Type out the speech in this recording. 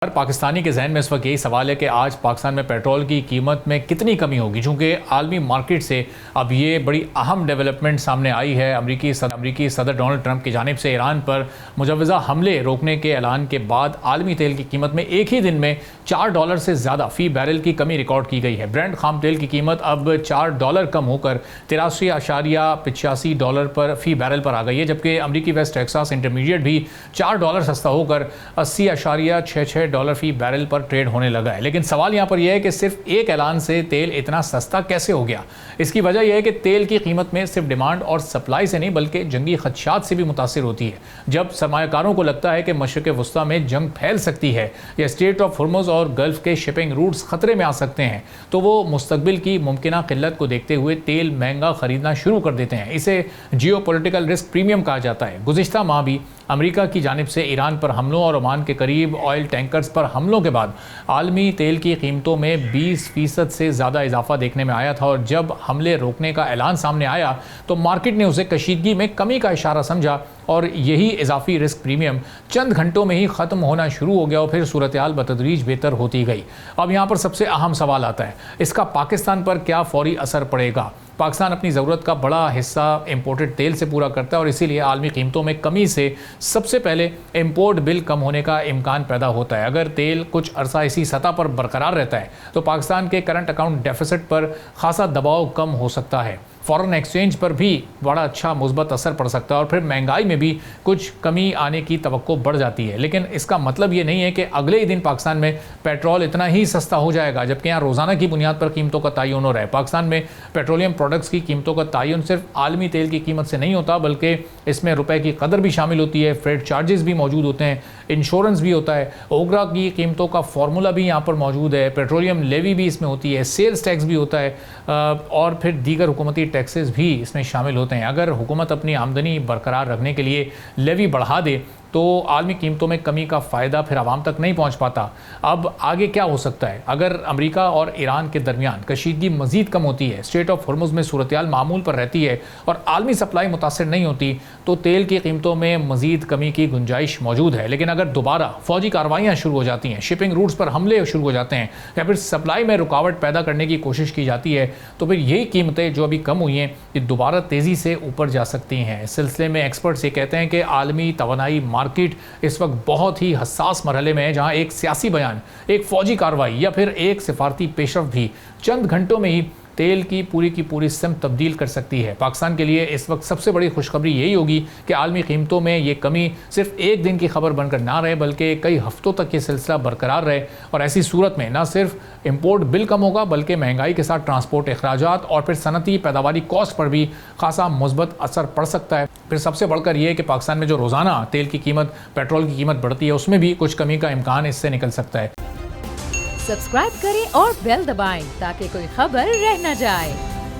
हर पाकिस्तानी के जहन में इस वक्त यही सवाल है कि आज पाकिस्तान में पेट्रोल की कीमत में कितनी कमी होगी, चूँकि आलमी मार्केट से अब ये बड़ी अहम डेवलपमेंट सामने आई है। अमरीकी सदर डोनाल्ड ट्रंप की जानिब से ईरान पर मुजव्वज़ा हमले रोकने के ऐलान के बाद आलमी तेल की कीमत में एक ही दिन में $4 से ज़्यादा फ़ी बैरल की कमी रिकॉर्ड की गई है। ब्रेंट खाम तेल की कीमत अब $4 कम होकर $83.85 पर फ़ी बैरल पर आ गई है, जबकि अमरीकी वेस्ट टेक्सास इंटरमीडिएट भी $4 सस्ता होकर $80.66 फ़ी बैरल पर ट्रेड होने लगा है। लेकिन सवाल यहाँ पर यह है कि सिर्फ एक ऐलान से तेल इतना सस्ता कैसे हो गया। इसकी वजह यह है कि तेल की कीमत में सिर्फ डिमांड और सप्लाई से नहीं बल्कि जंगी खदशात से भी मुतासिर होती है। जब सरमायाकारों को लगता है कि मशरिक़ वस्ता में जंग फैल सकती है या स्ट्रेट ऑफ हुर्मुज़ और गल्फ़ के शिपिंग रूट्स खतरे में आ सकते हैं, तो वो मुस्तकबिल की मुमकिना किल्लत को देखते हुए तेल महंगा खरीदना शुरू कर देते हैं। इसे जियोपॉलिटिकल रिस्क प्रीमियम कहा जाता है। गुज़िश्ता माह भी अमेरिका की जानिब से ईरान पर हमलों और ओमान के करीब ऑयल टैंकर्स पर हमलों के बाद आलमी तेल की कीमतों में 20% से ज़्यादा इजाफा देखने में आया था, और जब हमले रोकने का ऐलान सामने आया तो मार्केट ने उसे कशीदगी में कमी का इशारा समझा और यही इजाफी रिस्क प्रीमियम चंद घंटों में ही ख़त्म होना शुरू हो गया और फिर सूरत हाल बतदरीज बेहतर होती गई। अब यहाँ पर सबसे अहम सवाल आता है, इसका पाकिस्तान पर क्या फौरी असर पड़ेगा। पाकिस्तान अपनी ज़रूरत का बड़ा हिस्सा इंपोर्टेड तेल से पूरा करता है और इसीलिए आलमी कीमतों में कमी से सबसे पहले इंपोर्ट बिल कम होने का इम्कान पैदा होता है। अगर तेल कुछ अरसा इसी सतह पर बरकरार रहता है तो पाकिस्तान के करंट अकाउंट डेफिसिट पर खासा दबाव कम हो सकता है। फॉरेन एक्सचेंज पर भी बड़ा अच्छा मुस्बत असर पड़ सकता है और फिर महंगाई में भी कुछ कमी आने की तवक्को बढ़ जाती है। लेकिन इसका मतलब ये नहीं है कि अगले ही दिन पाकिस्तान में पेट्रोल इतना ही सस्ता हो जाएगा, जबकि यहाँ रोज़ाना की बुनियाद पर कीमतों का तयन हो रहा है। पाकिस्तान में पेट्रोलियम प्रोडक्ट्स की कीमतों का तयन सिर्फ आलमी तेल की कीमत से नहीं होता, बल्कि इसमें रुपए की कदर भी शामिल होती है, फ्रेट चार्जेस भी मौजूद होते हैं, इंश्योरेंस भी होता है, ओगरा की कीमतों का फार्मूला भी यहाँ पर मौजूद है, पेट्रोलियम लेवी भी इसमें होती है, सेल्स टैक्स भी होता है और फिर दीगर हुकूमती टैक्सेस भी इसमें शामिल होते हैं। अगर हुकूमत अपनी आमदनी बरकरार रखने के लिए लेवी बढ़ा दे तो आलमी कीमतों में कमी का फ़ायदा फिर आवाम तक नहीं पहुंच पाता। अब आगे क्या हो सकता है? अगर अमेरिका और ईरान के दरमियान कशीदगी मज़ीद कम होती है, स्ट्रेट ऑफ हुर्मुज़ में सूरत हाल मामूल पर रहती है और आलमी सप्लाई मुतासर नहीं होती, तो तेल की कीमतों में मज़ीद कमी की गुंजाइश मौजूद है। लेकिन अगर दोबारा फ़ौजी कार्रवाइयाँ शुरू हो जाती हैं, शिपिंग रूट्स पर हमले शुरू हो जाते हैं या फिर सप्लाई में रुकावट पैदा करने की कोशिश की जाती है, तो फिर यही कीमतें जो अभी कम हुई हैं ये दोबारा तेज़ी से ऊपर जा सकती हैं। इस सिलसिले में एक्सपर्ट्स ये कहते हैं कि आलमी तवानाई मार्केट इस वक्त बहुत ही हसास मरहले में है, जहां एक सियासी बयान, एक फौजी कार्रवाई या फिर एक सिफारती पेशरफ भी चंद घंटों में ही तेल की पूरी सिमत तब्दील कर सकती है। पाकिस्तान के लिए इस वक्त सबसे बड़ी खुशखबरी यही होगी कि आलमी कीमतों में ये कमी सिर्फ एक दिन की खबर बनकर ना रहे बल्कि कई हफ्तों तक ये सिलसिला बरकरार रहे। और ऐसी सूरत में न सिर्फ इंपोर्ट बिल कम होगा बल्कि महंगाई के साथ ट्रांसपोर्ट अखराजात और फिर सनती पैदावारी कॉस्ट पर भी खासा मुस्बत असर पड़ सकता है। फिर सबसे बढ़कर यह है कि पाकिस्तान में जो रोज़ाना तेल की कीमत, पेट्रोल की कीमत बढ़ती है, उसमें भी कुछ कमी का इम्कान इससे निकल सकता है। सब्सक्राइब करें और बेल दबाएं ताकि कोई खबर रह न जाए।